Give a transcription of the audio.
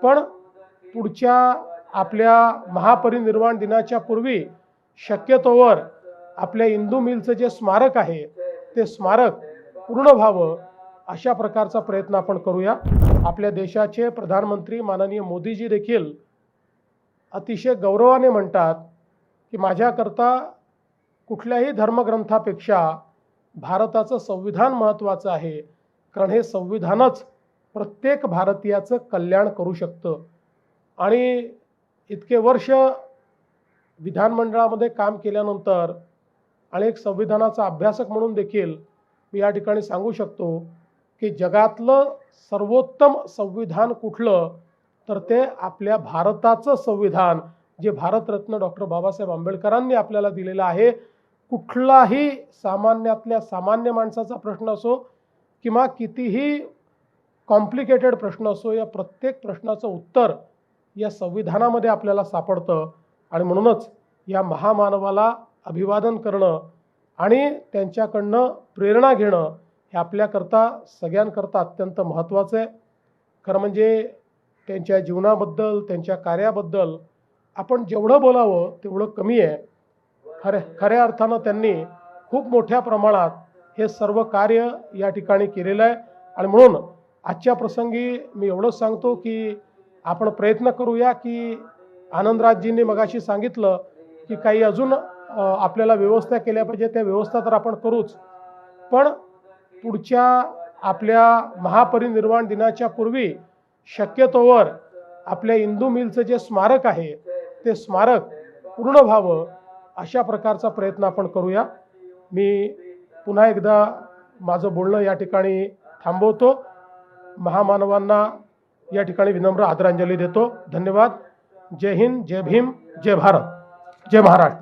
पण पुढच्या आपल्या महापरिनिर्वाण दिनाच्या पूर्वी शक्यतोवर आपल्या इंदू मिलचं जे स्मारक आहे ते स्मारक पूर्ण व्हावं अशा प्रकारचा प्रयत्न आपण करूया। आपल्या देशाचे प्रधानमंत्री माननीय मोदीजी देखील अतिशय गौरवाने म्हणतात की माझ्याकरता कुठल्याही धर्मग्रंथापेक्षा भारताचं संविधान महत्त्वाचं आहे, कारण हे संविधानच प्रत्येक भारतीयाचं कल्याण करू शकतं। आणि इतके वर्ष विधानमंडळामध्ये काम केल्यानंतर आणि एक संविधानाचा अभ्यासक म्हणून देखील मी या ठिकाणी सांगू शकतो की जगातलं सर्वोत्तम संविधान कुठलं तर ते आपल्या भारताचं संविधान जे भारतरत्न डॉक्टर बाबासाहेब आंबेडकरांनी आपल्याला दिलेलं आहे। कुठलाही सामान्यातल्या सामान्य माणसाचा प्रश्न असो किंवा कितीही कॉम्प्लिकेटेड प्रश्न असो, या प्रत्येक प्रश्नाचं उत्तर या संविधानामध्ये आपल्याला सापडतं। आणि म्हणूनच या महामानवाला अभिवादन करणं आणि त्यांच्याकडनं प्रेरणा घेणं हे आपल्याकरता सगळ्यांकरता अत्यंत महत्त्वाचं आहे। खरं म्हणजे त्यांच्या जीवनाबद्दल त्यांच्या कार्याबद्दल आपण जेवढं बोलावं तेवढं कमी आहे। खऱ्या अर्थानं त्यांनी खूप मोठ्या प्रमाणात हे सर्व कार्य या ठिकाणी केलेलं आहे। आणि म्हणून आजच्या प्रसंगी मी एवढंच सांगतो की आपण प्रयत्न करूया की आनंदराजजींनी मगाशी सांगितलं की काही अजून आपल्याला व्यवस्था केल्या पाहिजे, त्या व्यवस्था तर आपण करूच, पण पुढच्या आपल्या महापरिनिर्वाण दिनाच्या पूर्वी शक्यतोवर आपल्या इंदू मिलचं जे स्मारक आहे ते स्मारक पूर्ण व्हावं अशा प्रकारचा प्रयत्न आपण करूया। मी पुन्हा एकदा माझं बोलणं या ठिकाणी थांबवतो। महामानवांना या ठिकाणी विनम्र आदरांजली देतो। धन्यवाद। जय हिंद, जय भीम, जय भारत, जय महाराष्ट्र।